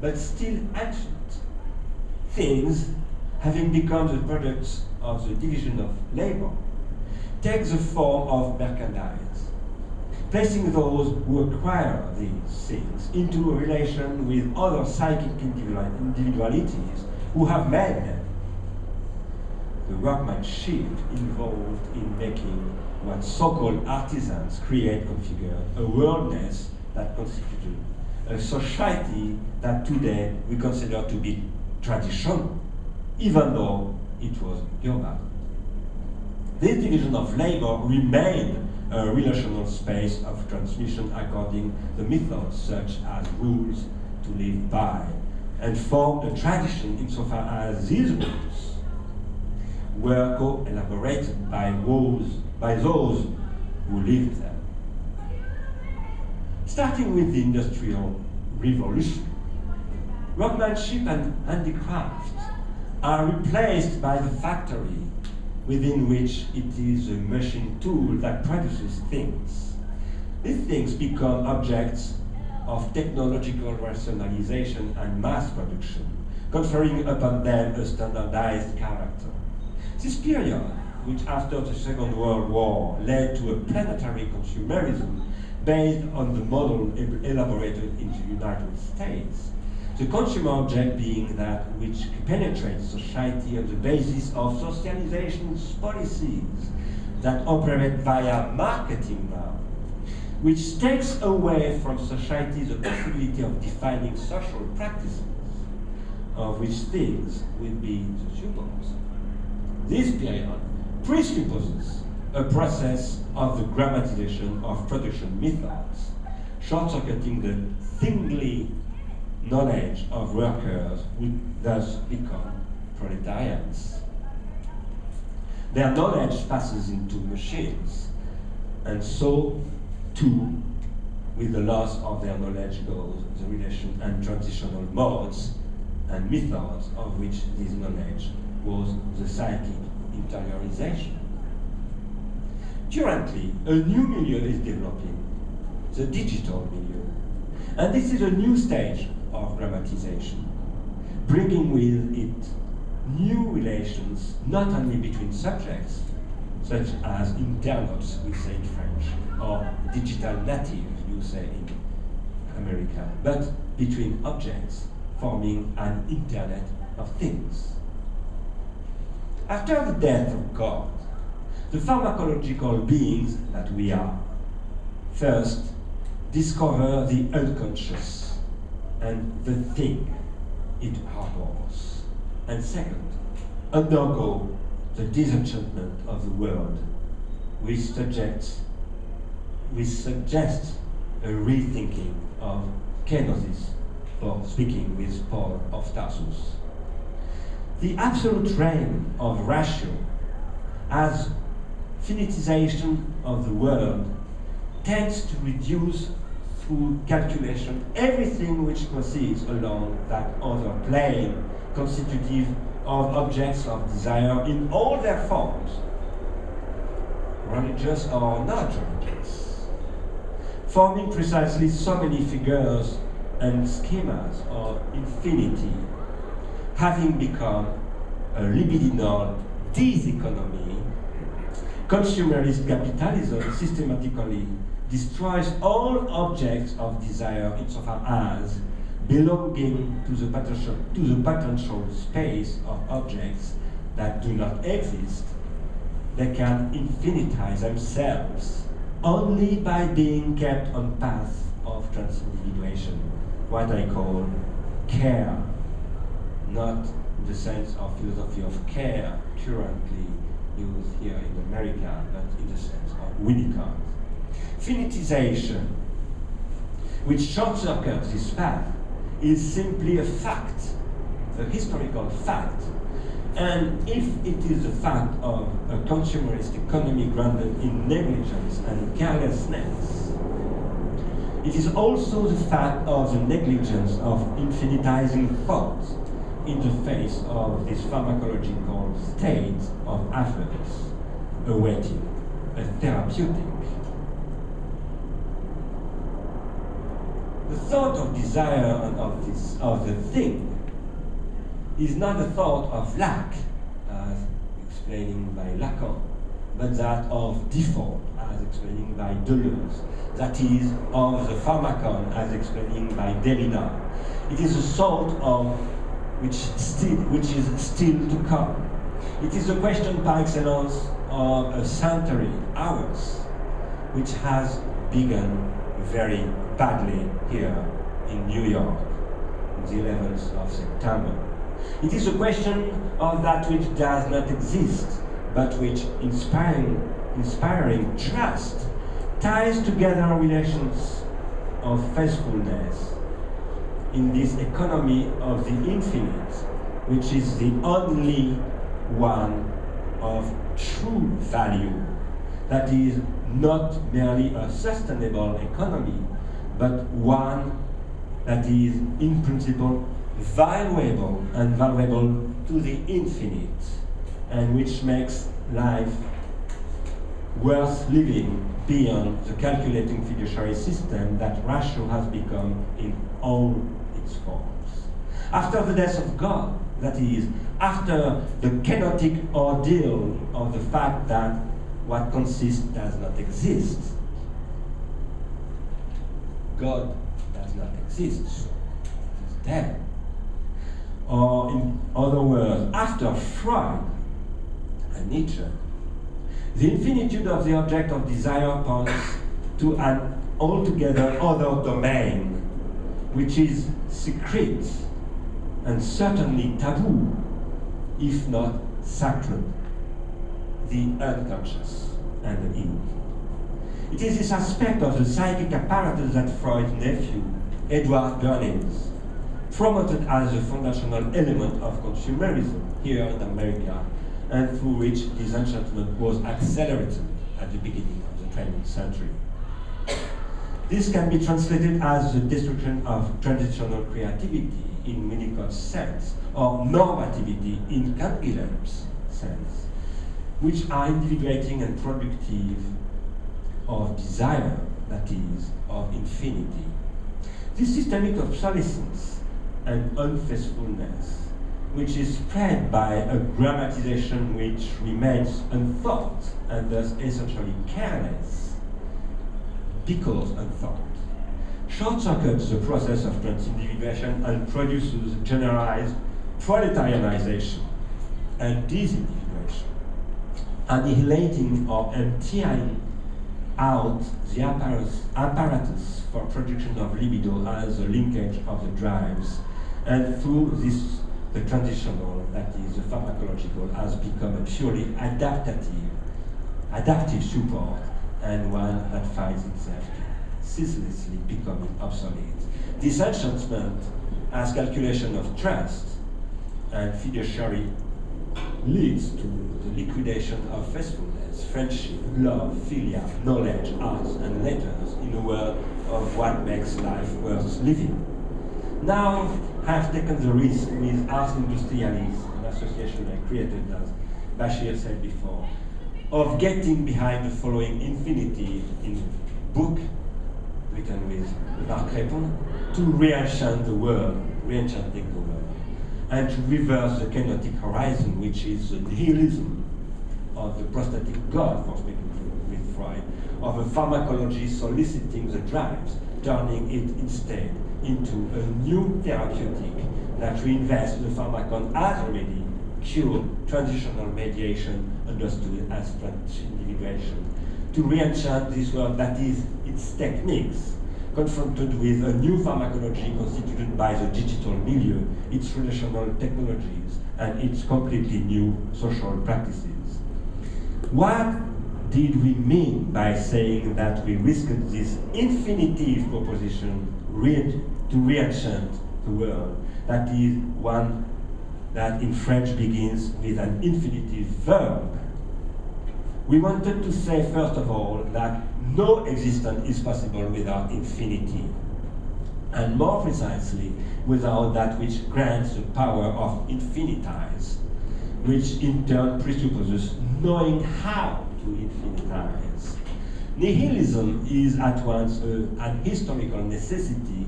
but still ancient things, having become the products of the division of labor, take the form of merchandise, placing those who acquire these things into a relation with other psychic individualities who have made them. The workmanship involved in making what so-called artisans create configured a worldness that constituted a society that today we consider to be traditional, even though it was urban. This division of labor remained a relational space of transmission according to methods such as rules to live by, and formed a tradition insofar as these rules were co-elaborated by those who lived them. Starting with the Industrial Revolution, workmanship and handicraft are replaced by the factory, within which it is a machine tool that produces things. These things become objects of technological rationalization and mass production, conferring upon them a standardized character. This period, which after the Second World War led to a planetary consumerism based on the model elaborated in the United States, the consumer object being that which penetrates society on the basis of socialization policies that operate via marketing now, which takes away from society the possibility of defining social practices, of which things will be the symbols. This period presupposes a process of the grammatization of production methods, short-circuiting the thinly knowledge of workers who thus become proletarians. Their knowledge passes into machines, and so too, with the loss of their knowledge goes the relation and transitional modes and methods of which this knowledge was the psychic interiorization. Currently, a new milieu is developing, the digital milieu, and this is a new stage of grammatization, bringing with it new relations not only between subjects, such as internauts, we say in French, or digital native, you say in America, but between objects forming an internet of things. After the death of God, the pharmacological beings that we are, first discover the unconscious and the thing it harbors, and second, undergo the disenchantment of the world, which suggests a rethinking of kenosis, for speaking with Paul of Tarsus. The absolute reign of ratio as finitization of the world tends to reduce through calculation everything which proceeds along that other plane constitutive of objects of desire in all their forms, religious or not religious, forming precisely so many figures and schemas of infinity, having become a libidinal diseconomy. Consumerist capitalism systematically destroys all objects of desire insofar as belonging to the potential space of objects that do not exist. They can infinitize themselves only by being kept on path of transindividuation, what I call care, not in the sense of philosophy of care currently used here in America, but in the sense of Winnicott. Finitization, which short-circuits this path, is simply a fact, a historical fact. And if it is the fact of a consumerist economy grounded in negligence and carelessness, it is also the fact of the negligence of infinitizing thought in the face of this pharmacological state of affairs, awaiting a therapeutic. The thought of desire and of the thing is not a thought of lack, as explaining by Lacan, but that of default, as explaining by Deleuze, that is, of the pharmacon, as explaining by Derrida. It is a sort of which is still to come. It is a question par excellence of a century, ours, which has begun very badly here in New York, on the 11th of September. It is a question of that which does not exist, but which, inspiring trust, ties together relations of faithfulness in this economy of the infinite, which is the only one of true value, that is not merely a sustainable economy, but one that is in principle valuable and valuable to the infinite, and which makes life worth living beyond the calculating fiduciary system that ratio has become in all its forms. After the death of God, that is, after the chaotic ordeal of the fact that what consists does not exist, God does not exist, he's dead. Or in other words, after Freud and Nietzsche, the infinitude of the object of desire points to an altogether other domain, which is secret and certainly taboo, if not sacred, the unconscious and the id. It is this aspect of the psychic apparatus that Freud's nephew, Edward Bernays, promoted as a foundational element of consumerism here in America, and through which disenchantment was accelerated at the beginning of the 20th century. This can be translated as the destruction of traditional creativity in Winnicott's sense, or normativity in Canguilhem's sense, which are individuating and productive of desire, that is, of infinity. This systemic obsolescence and unfaithfulness, which is spread by a grammatization which remains unthought and thus essentially careless, because unthought, short-circuits the process of transindividuation and produces generalized proletarianization and disindividuation, annihilating or emptying out the apparatus for production of libido as a linkage of the drives, and through this, the transitional, that is the pharmacological, has become a purely adaptive support, and one that finds itself ceaselessly becoming obsolete. Disenchantment as calculation of trust and fiduciary leads to the liquidation of faithfulness, friendship, love, philia, knowledge, arts, and letters in a world of what makes life worth living. Now, I have taken the risk with Ars Industrialis, an association I created, as Bashir said before, of getting behind the following infinity in a book written with Marc Repon, to re-enchant the world, re-enchanting the world, and to reverse the chaotic horizon, which is the nihilism of the prosthetic God, for speaking with Freud, of a pharmacology soliciting the drives, turning it instead into a new therapeutic that reinvests the pharmacon as already cured transitional mediation, understood as transindividuation, to re-enchant this world, that is, its techniques, confronted with a new pharmacology constituted by the digital milieu, its relational technologies, and its completely new social practices. What did we mean by saying that we risked this infinitive proposition to re-enchant the world? That is one that in French begins with an infinitive verb. We wanted to say, first of all, that no existence is possible without infinity, and more precisely, without that which grants the power of infinitize, which in turn presupposes knowing how to infinitize. Nihilism is at once an historical necessity